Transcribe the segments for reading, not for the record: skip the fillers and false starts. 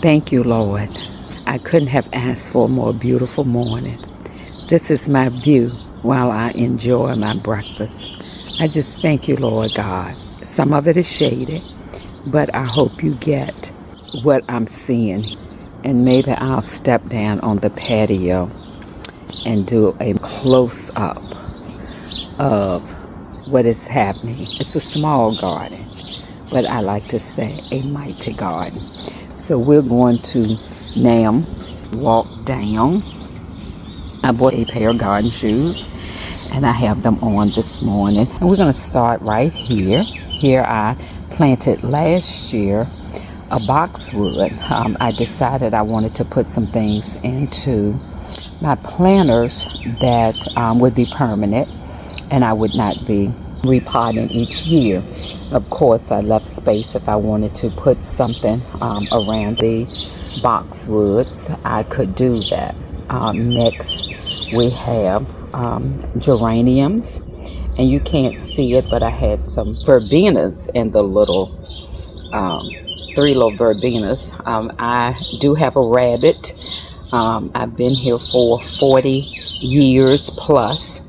Thank you, Lord. I couldn't have asked for a more beautiful morning. This is my view while I enjoy my breakfast. I just thank you, Lord God. Some of it is shaded, but I hope you get what I'm seeing. And maybe I'll step down on the patio and do a close-up of what is happening. It's a small garden, but I like to say a mighty garden. So we're going to now walk down. I bought a pair of garden shoes and I have them on this morning. And we're going to start right here. Here I planted last year a boxwood. I decided I wanted to put some things into my planters that would be permanent and I would not be repotting each year. Of course, I left space if I wanted to put something around the boxwoods. I could do that. Next, we have geraniums, and you can't see it, but I had some verbenas in the little 3 little verbenas. I do have a rabbit. I've been here for 40 years plus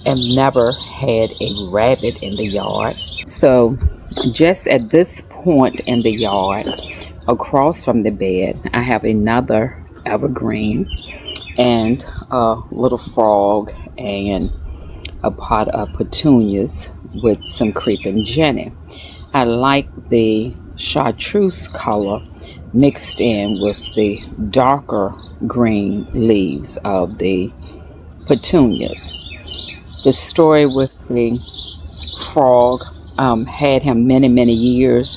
and never had a rabbit in the yard. So just at this point in the yard, across from the bed, I have another evergreen and a little frog and a pot of petunias with some creeping Jenny. I like the chartreuse color mixed in with the darker green leaves of the petunias. The story with the frog had him many years.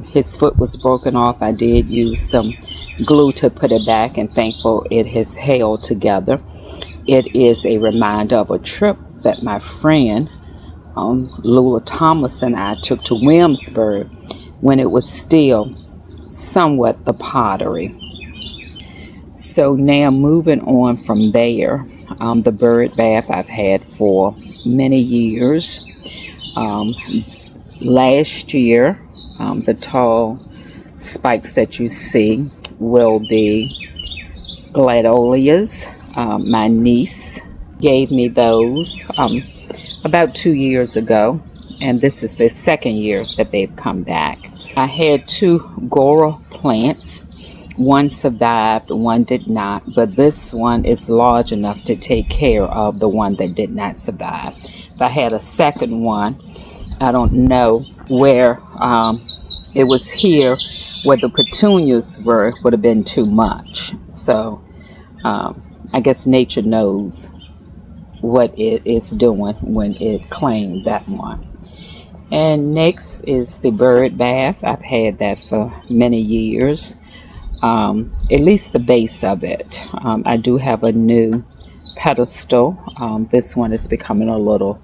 His foot was broken off. I did use some glue to put it back, and thankful it has held together. It is a reminder of a trip that my friend Lula Thomas and I took to Williamsburg when it was still somewhat the pottery. So now moving on from there, the bird bath I've had for many years. Last year, the tall spikes that you see will be gladiolus. My niece gave me those about 2 years ago, and this is the second year that they've come back. I had 2 Gora plants. One survived, one did not, but this one is large enough to take care of the one that did not survive. If I had a second one, I don't know where it was here where the petunias would have been too much. So I guess nature knows what it is doing when it claimed that one. And next is the bird bath. I've had that for many years. At least the base of it. I do have a new pedestal. This one is becoming a little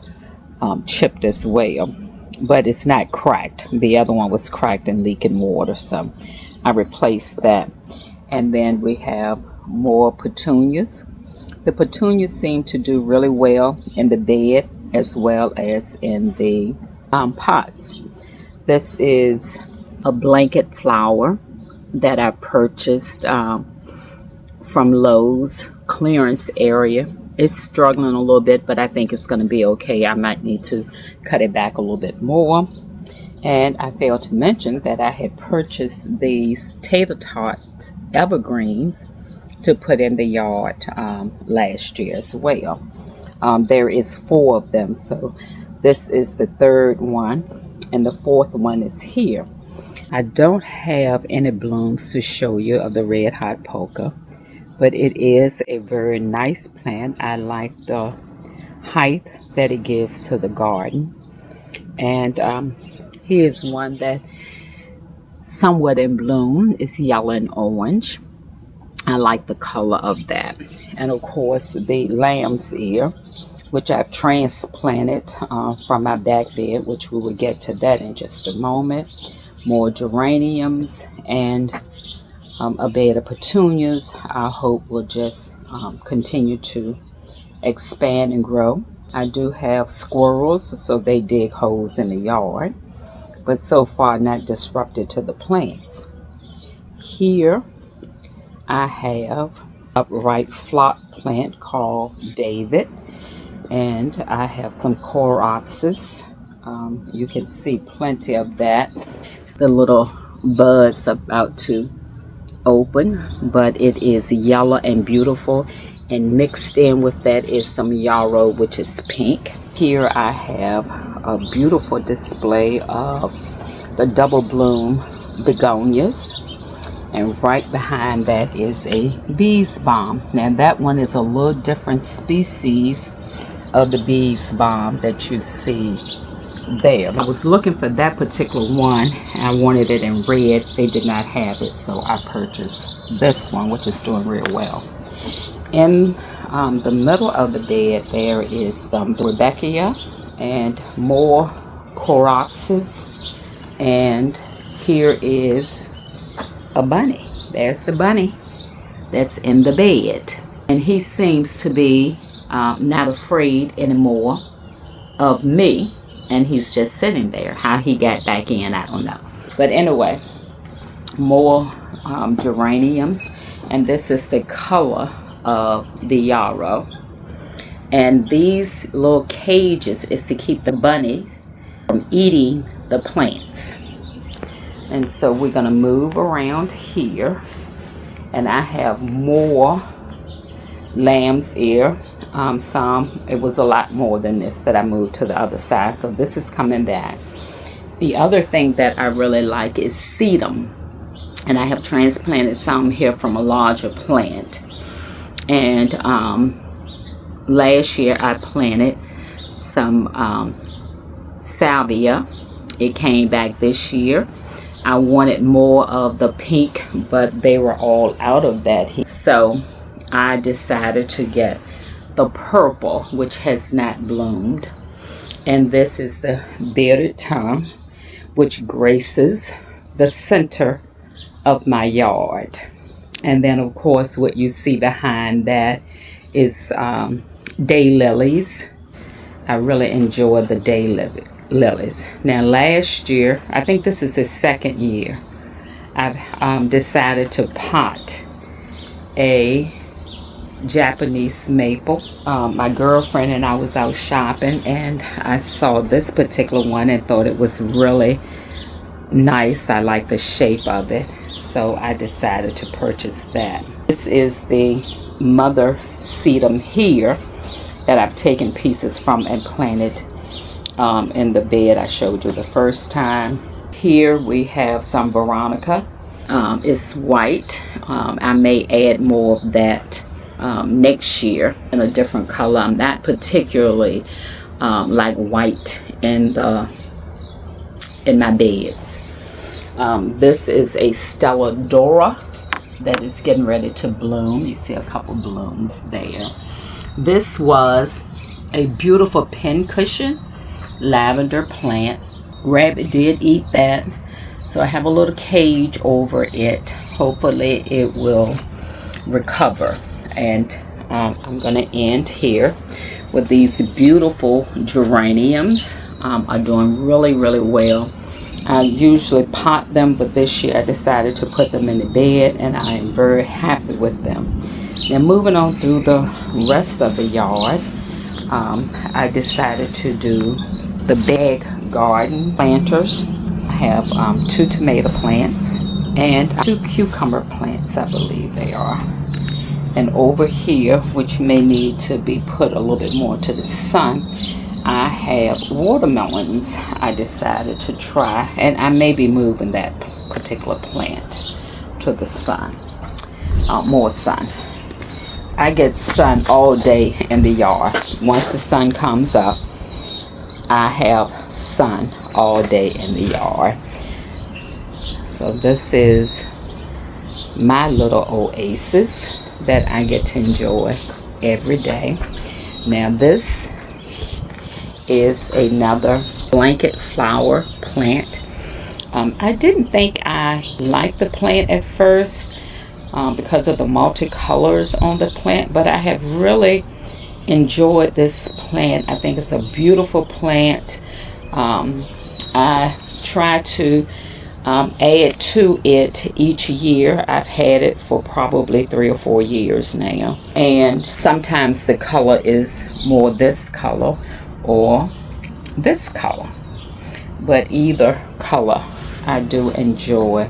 chipped as well, but it's not cracked. The other one was cracked and leaking water, so I replaced that. And then we have more petunias. The petunias seem to do really well in the bed as well as in the pots. This is a blanket flower that I purchased from Lowe's clearance area. It's struggling a little bit, but I think it's going to be okay. I might need to cut it back a little bit more. And I failed to mention that I had purchased these tater tot evergreens to put in the yard last year as well. There is 4 of them, so this is the 3rd one, and the 4th one is here. I don't have any blooms to show you of the red hot polka, but it is a very nice plant. I like the height that it gives to the garden. And here's one that somewhat in bloom. It's yellow and orange. I like the color of that. And of course the lamb's ear, which I've transplanted from my back bed, which we will get to that in just a moment. More geraniums and a bed of petunias. I hope will just continue to expand and grow. I do have squirrels, so they dig holes in the yard, but so far not disrupted to the plants. here I have upright flock plant called David, and I have some coreopsis. You can see plenty of that. The little buds about to open, but it is yellow and beautiful, and mixed in with that is some yarrow, which is pink. Here I have a beautiful display of the double bloom begonias, and right behind that is a bees balm. Now that one is a little different species of the bees balm that you see there. I was looking for that particular one. I wanted it in red. They did not have it, so I purchased this one, which is doing real well. In the middle of the bed there is some Rebecca and more coreopsis, and here is a bunny. There's the bunny that's in the bed, and he seems to be not afraid anymore of me, and he's just sitting there. How he got back in, I don't know. But anyway, more geraniums, and this is the color of the yarrow. And these little cages is to keep the bunny from eating the plants. And so we're going to move around here, and I have more lamb's ear. It was a lot more than this that I moved to the other side, so this is coming back. The other thing that I really like is sedum, and I have transplanted some here from a larger plant. And last year I planted some salvia. It came back this year. I wanted more of the pink, but they were all out of that, so I decided to get the purple, which has not bloomed. And this is the bearded tongue, which graces the center of my yard. And then of course what you see behind that is daylilies. I really enjoy the daylilies. Now last year, I think this is the second year, I've decided to pot a Japanese maple. My girlfriend and I was out shopping, and I saw this particular one and thought it was really nice. I like the shape of it, so I decided to purchase that. This is the mother sedum here that I've taken pieces from and planted in the bed I showed you the first time. Here we have some Veronica. It's white. I may add more of that next year in a different color. I'm not particularly like white in my beds. This is a Stella Dora that is getting ready to bloom. You see a couple blooms there. This was a beautiful pincushion lavender plant. Rabbit did eat that, so I have a little cage over it. Hopefully it will recover. And I'm going to end here with these beautiful geraniums. Are doing really well. I usually pot them, but this year I decided to put them in the bed, and I am very happy with them. Now moving on through the rest of the yard, I decided to do the bag garden planters. I have 2 tomato plants and 2 cucumber plants, I believe they are. And over here, which may need to be put a little bit more to the sun, I have watermelons I decided to try, and I may be moving that particular plant to the sun, more sun. I get sun all day in the yard. Once the sun comes up, I have sun all day in the yard. So this is my little oasis that I get to enjoy every day. Now this is another blanket flower plant. I didn't think I liked the plant at first because of the multicolors on the plant, but I have really enjoyed this plant. I think it's a beautiful plant. I try to add to it each year. I've had it for probably 3 or 4 years now, and sometimes the color is more this color or this color, but either color I do enjoy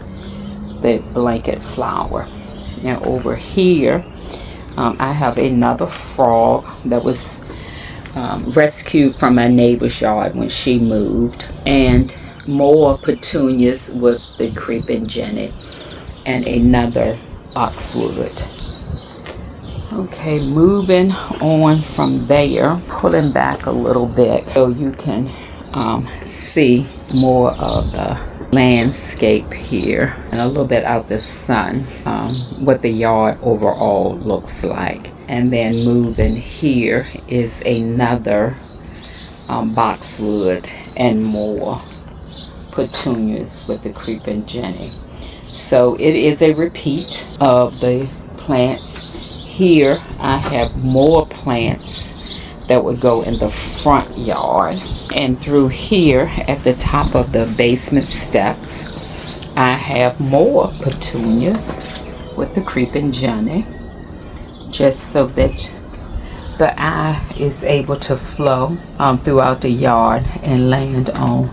the blanket flower. Now over here I have another frog that was rescued from my neighbor's yard when she moved, and more petunias with the creeping Jenny, and another boxwood. Okay, moving on from there, pulling back a little bit so you can see more of the landscape here and a little bit out the sun, what the yard overall looks like. And then moving here is another boxwood and more petunias with the creeping Jenny. So it is a repeat of the plants. Here I have more plants that would go in the front yard, and through here at the top of the basement steps I have more petunias with the creeping Jenny, just so that the eye is able to flow throughout the yard and land on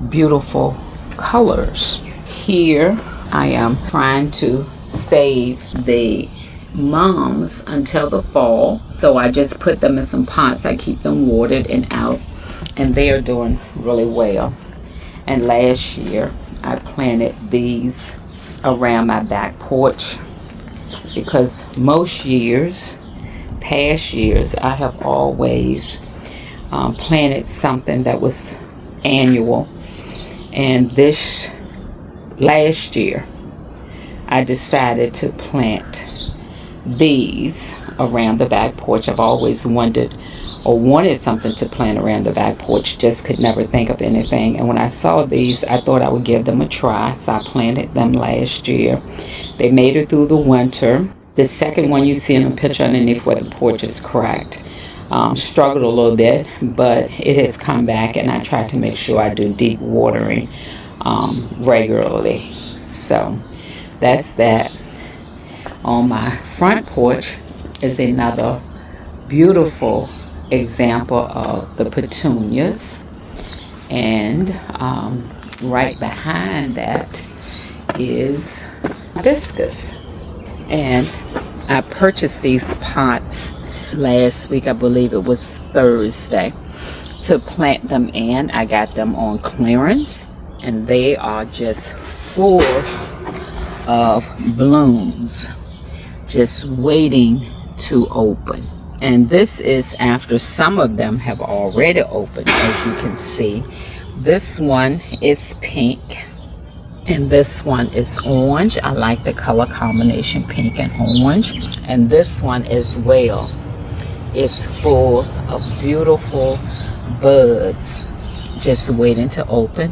beautiful colors. Here I am trying to save the mums until the fall, so I just put them in some pots. I keep them watered and out, and they are doing really well. And last year I planted these around my back porch, because most years, past years, I have always planted something that was annual. And this last year I decided to plant these around the back porch. I've always wondered or wanted something to plant around the back porch, just could never think of anything. And when I saw these, I thought I would give them a try, so I planted them last year. They made it through the winter. The second one you see in the picture underneath where the porch is cracked struggled a little bit, but it has come back, and I try to make sure I do deep watering regularly. So that's that. On my front porch is another beautiful example of the petunias, and right behind that is hibiscus. And I purchased these pots last week, I believe it was Thursday, to plant them in. I got them on clearance, and they are just full of blooms, just waiting to open. And this is after some of them have already opened. As you can see, this one is pink and this one is orange. I like the color combination pink and orange. And this one as well is full of beautiful buds just waiting to open.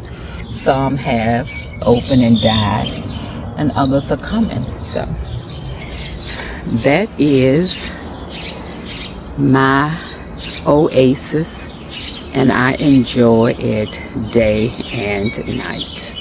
Some have opened and died, and others are coming. So that is my oasis, and I enjoy it day and night.